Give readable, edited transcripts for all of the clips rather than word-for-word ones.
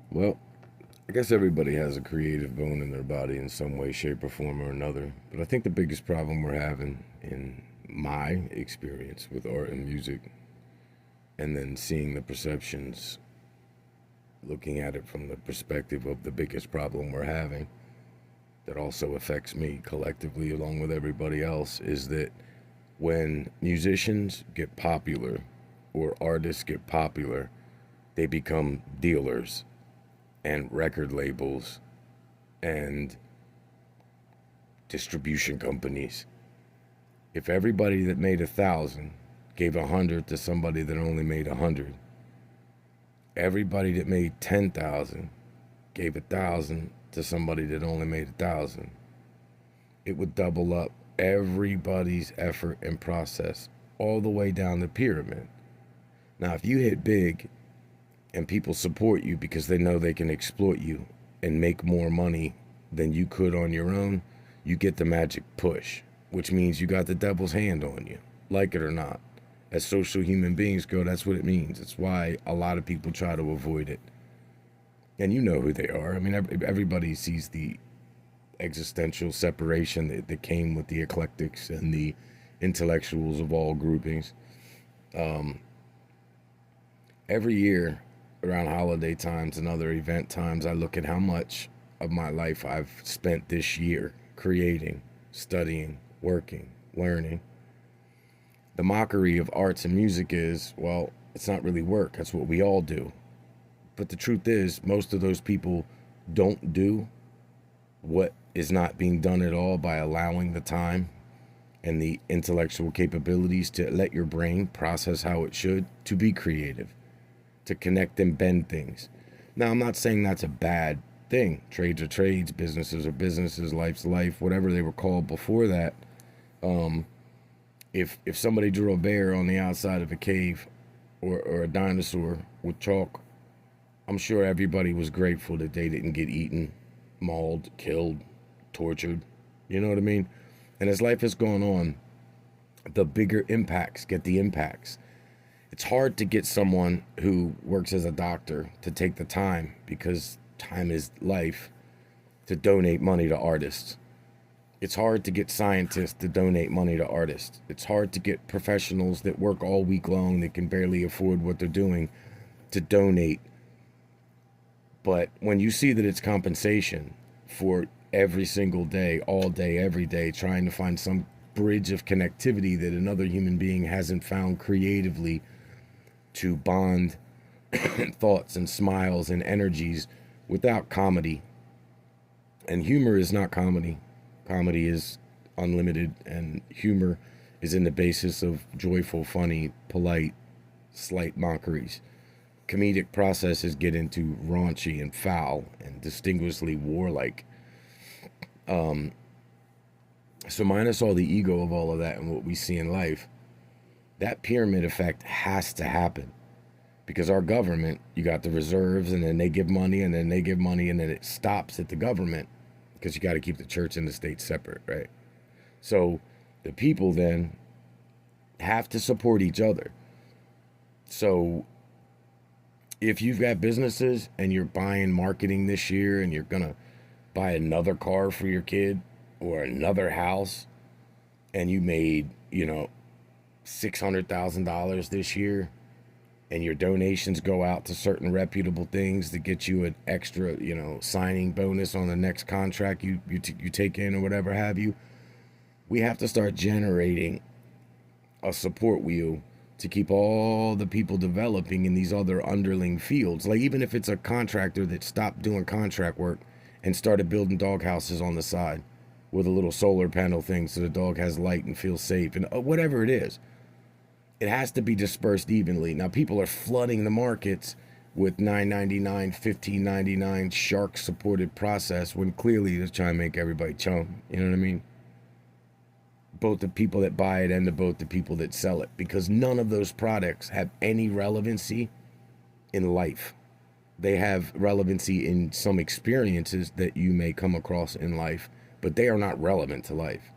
Well, I guess everybody has a creative bone in their body in some way, shape, or form or another. But I think the biggest problem we're having in my experience with art and music, and then seeing the perceptions, looking at it from the perspective of the biggest problem we're having, that also affects me collectively along with everybody else, is that when musicians get popular or artists get popular, they become dealers and record labels and distribution companies. If everybody that made 1,000 gave 100 to somebody that only made 100, everybody that made 10,000 gave 1,000 to somebody that only made 1,000, it would double up everybody's effort and process all the way down the pyramid. Now, if you hit big and people support you because they know they can exploit you and make more money than you could on your own, you get the magic push, which means you got the devil's hand on you, like it or not. As social human beings go, that's what it means. It's why a lot of people try to avoid it. And you know who they are. I mean, everybody sees the existential separation that came with the eclectics and the intellectuals of all groupings. Um, every year around holiday times and other event times, I look at how much of my life I've spent this year creating, studying, working, learning. The mockery of arts and music is, well, it's not really work. That's what we all do. But the truth is, most of those people don't do what is not being done at all by allowing the time and the intellectual capabilities to let your brain process how it should, to be creative, to connect and bend things. Now, I'm not saying that's a bad thing. Trades are trades, businesses are businesses, life's life, whatever they were called before that. Um, if somebody drew a bear on the outside of a cave or a dinosaur with chalk, I'm sure everybody was grateful that they didn't get eaten, mauled, killed, tortured. You know what I mean? And as life has gone on, the bigger impacts get the impacts. It's hard to get someone who works as a doctor to take the time, because time is life, to donate money to artists. It's hard to get scientists to donate money to artists. It's hard to get professionals that work all week long that can barely afford what they're doing to donate. But when you see that it's compensation for every single day, every day, trying to find some bridge of connectivity that another human being hasn't found creatively to bond thoughts and smiles and energies without comedy. And humor is not comedy. Comedy is unlimited, and humor is in the basis of joyful, funny, polite, slight mockeries. Comedic processes get into raunchy and foul and distinguishedly warlike. Um, so, minus all the ego of all of that and what we see in life, that pyramid effect has to happen, because our government, you got the reserves, and then they give money, and then they give money, and then it stops at the government, because you got to keep the church and the state separate, right? So the people then have to support each other. So if you've got businesses and you're buying marketing this year, and you're going to buy another car for your kid or another house, and you made, $600,000 this year, and your donations go out to certain reputable things that get you an extra, signing bonus on the next contract you take in or whatever have you, we have to start generating a support wheel to keep all the people developing in these other underling fields. Like, even if it's a contractor that stopped doing contract work and started building dog houses on the side with a little solar panel thing so the dog has light and feels safe, and whatever it is, it has to be dispersed evenly. Now, people are flooding the markets with $9.99, $15.99 shark supported process, when clearly they're trying to make everybody chum. You know what I mean? Both the people that buy it and both the people that sell it, because none of those products have any relevancy in life. They have relevancy in some experiences that you may come across in life, but they are not relevant to life.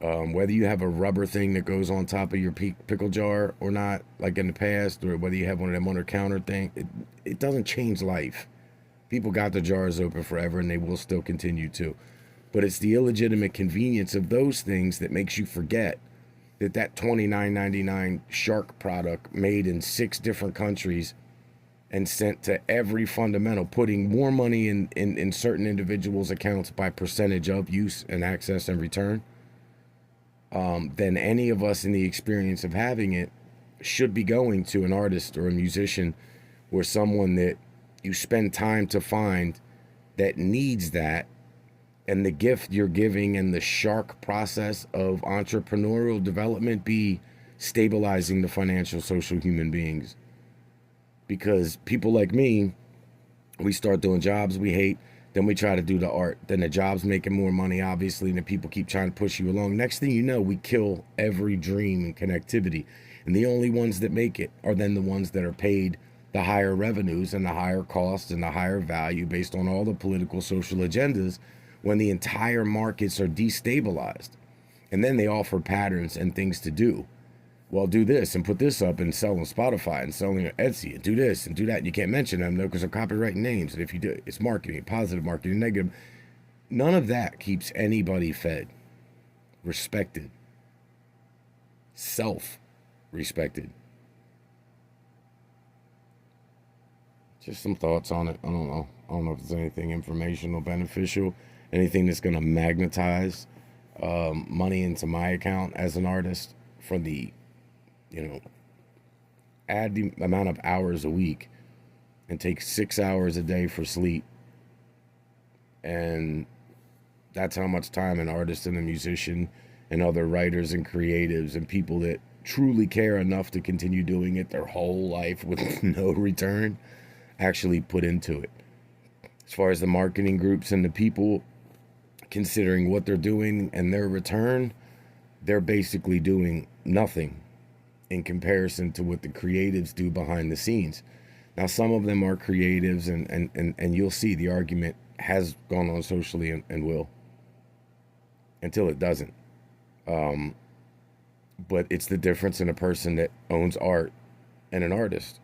Whether you have a rubber thing that goes on top of your pickle jar or not, like in the past, or whether you have one of them under counter thing, it doesn't change life. People got the jars open forever and they will still continue to. But it's the illegitimate convenience of those things that makes you forget that $29.99 Shark product made in 6 different countries and sent to every fundamental, putting more money in certain individuals' accounts by percentage of use and access and return than any of us in the experience of having it should be going to an artist or a musician or someone that you spend time to find that needs that, and the gift you're giving and the shark process of entrepreneurial development be stabilizing the financial, social human beings. Because people like me, we start doing jobs we hate, then we try to do the art. Then the job's making more money, obviously, and the people keep trying to push you along. Next thing you know, we kill every dream and connectivity. And the only ones that make it are then the ones that are paid the higher revenues and the higher costs and the higher value based on all the political, social agendas when the entire markets are destabilized. And then they offer patterns and things to do. Well, do this and put this up and sell on Spotify and sell on Etsy and do this and do that. And you can't mention them though because they're copyrighting names. And if you do, it's marketing, positive marketing, negative. None of that keeps anybody fed, respected, self-respected. Just some thoughts on it. I don't know. I don't know if there's anything informational, beneficial, anything that's going to magnetize money into my account as an artist for the, add the amount of hours a week and take 6 hours a day for sleep. And that's how much time an artist and a musician and other writers and creatives and people that truly care enough to continue doing it their whole life with no return actually put into it. As far as the marketing groups and the people considering what they're doing and their return, they're basically doing nothing in comparison to what the creatives do behind the scenes. Now, some of them are creatives, and you'll see the argument has gone on socially and will until it doesn't. But it's the difference in a person that owns art and an artist.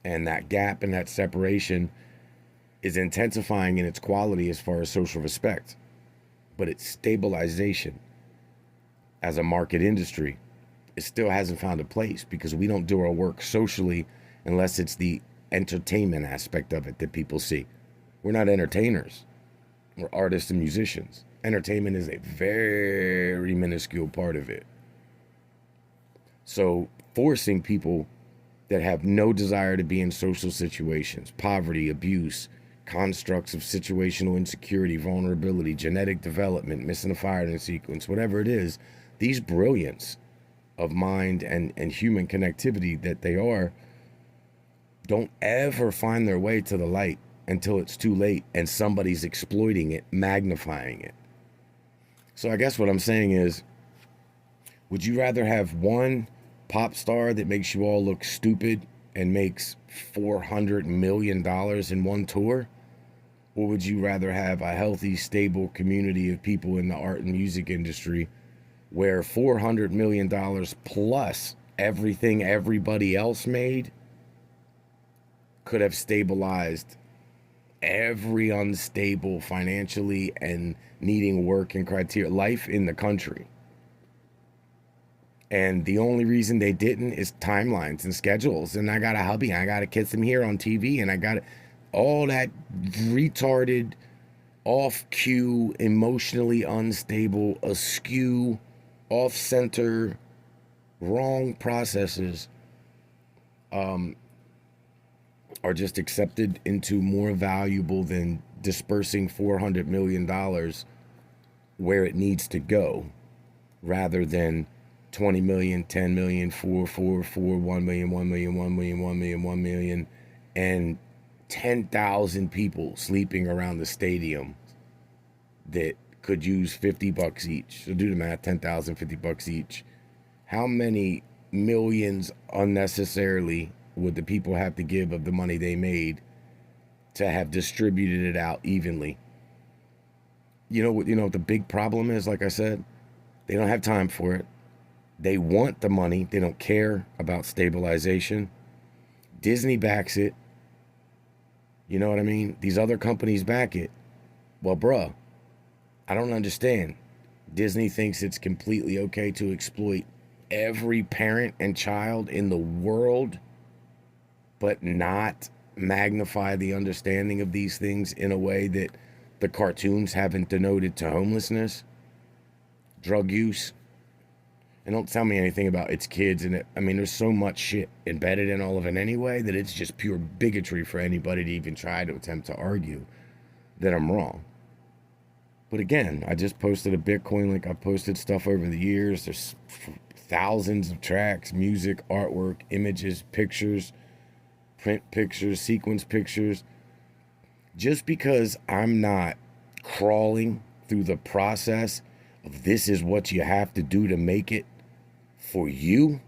And that gap and that separation is intensifying in its quality as far as social respect. But its stabilization as a market industry, it still hasn't found a place because we don't do our work socially unless it's the entertainment aspect of it that people see. We're not entertainers. We're artists and musicians. Entertainment is a very minuscule part of it. So forcing people that have no desire to be in social situations, poverty, abuse, constructs of situational insecurity, vulnerability, genetic development, missing a firing sequence, whatever it is, these brilliance of mind and human connectivity that they are, don't ever find their way to the light until it's too late and somebody's exploiting it, magnifying it. So I guess what I'm saying is, would you rather have one pop star that makes you all look stupid and makes $400 million in one tour? Or would you rather have a healthy, stable community of people in the art and music industry where $400 million plus everything everybody else made could have stabilized every unstable financially and needing work and criteria life in the country? And the only reason they didn't is timelines and schedules. And I got a hubby, and I got to kiss him here on TV, and I got all that retarded, off-cue, emotionally unstable, askew, off-center, wrong processes are just accepted into more valuable than dispersing $400 million where it needs to go, rather than 20 million, 10 million, 4, 1 million, 1 million, 1 million, 1 million, 1 million, and 10,000 people sleeping around the stadium that could use $50 each. So do the math, 10,000, $50 each. How many millions unnecessarily would the people have to give of the money they made to have distributed it out evenly? what the big problem is, like I said? They don't have time for it. They want the money. They don't care about stabilization. Disney backs it. You know what I mean? These other companies back it. Well, bruh, I don't understand. Disney thinks it's completely okay to exploit every parent and child in the world, but not magnify the understanding of these things in a way that the cartoons haven't denoted to homelessness, drug use. And don't tell me anything about its kids. And I mean, there's so much shit embedded in all of it anyway that it's just pure bigotry for anybody to even try to attempt to argue that I'm wrong. But again, I just posted a Bitcoin link. I've posted stuff over the years. There's thousands of tracks, music, artwork, images, pictures, print pictures, sequence pictures. Just because I'm not crawling through the process of this is what you have to do to make it for you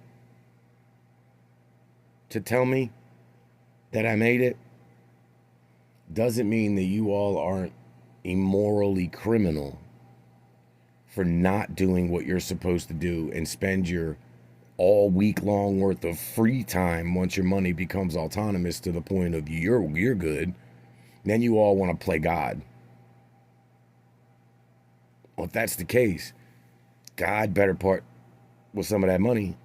to tell me that I made it, doesn't mean that you all aren't immorally criminal for not doing what you're supposed to do and spend your all week long worth of free time once your money becomes autonomous to the point of you're good. Then you all want to play God. Well, if that's the case, God better part with some of that money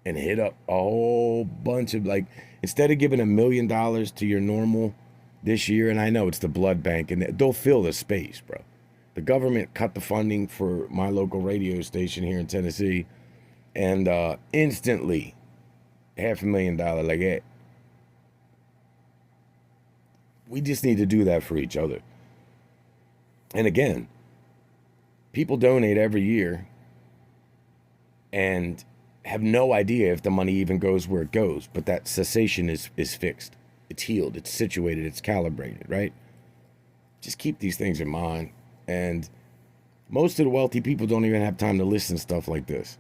and hit up a whole bunch of, like, instead of giving $1 million to your normal this year, and I know it's the blood bank, and they'll fill the space, bro. The government cut the funding for my local radio station here in Tennessee, and instantly, $500,000 like that. We just need to do that for each other. And again, people donate every year and have no idea if the money even goes where it goes, but that cessation is fixed. It's healed, it's situated, it's calibrated, right? Just keep these things in mind. And most of the wealthy people don't even have time to listen to stuff like this.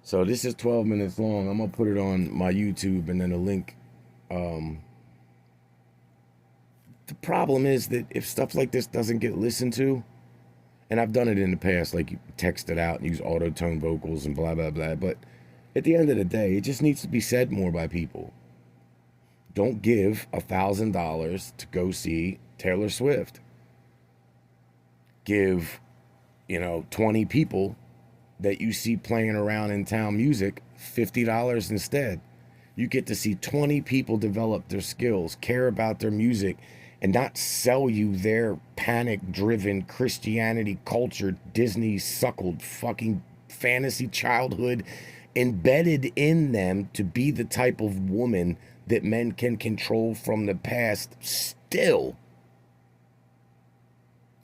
So this is 12 minutes long. I'm going to put it on my YouTube and then a link. The problem is that if stuff like this doesn't get listened to, and I've done it in the past, like you text it out and use auto-tone vocals and blah, blah, blah. But at the end of the day, it just needs to be said more by people. Don't give $1,000 to go see Taylor Swift. Give, 20 people that you see playing around in town music $50 instead. You get to see 20 people develop their skills, care about their music, and not sell you their panic-driven Christianity culture, Disney-suckled fucking fantasy childhood embedded in them to be the type of woman that men can control from the past, still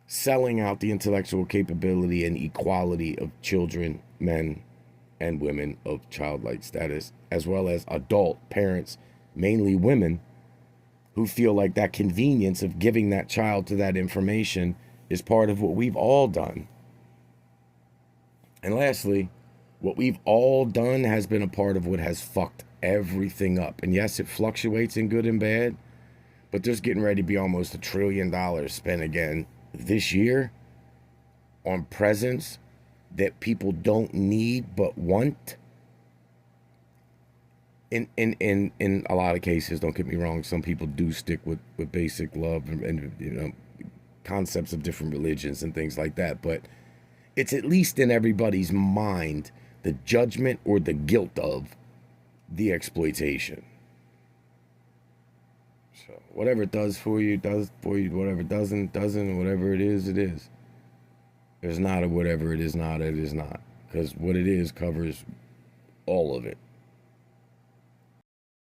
selling out the intellectual capability and equality of children, men, and women of childlike status, as well as adult parents, mainly women, who feel like that convenience of giving that child to that information is part of what we've all done. And lastly, what we've all done has been a part of what has fucked everything up. And yes, it fluctuates in good and bad, but there's getting ready to be almost $1 trillion spent again this year on presents that people don't need but want. In a lot of cases, don't get me wrong, some people do stick with basic love and concepts of different religions and things like that, but it's at least in everybody's mind the judgment or the guilt of the exploitation. So whatever it does for you, does for you. Whatever it doesn't, whatever it is, it is. There's not a whatever it is not, because what it is covers all of it.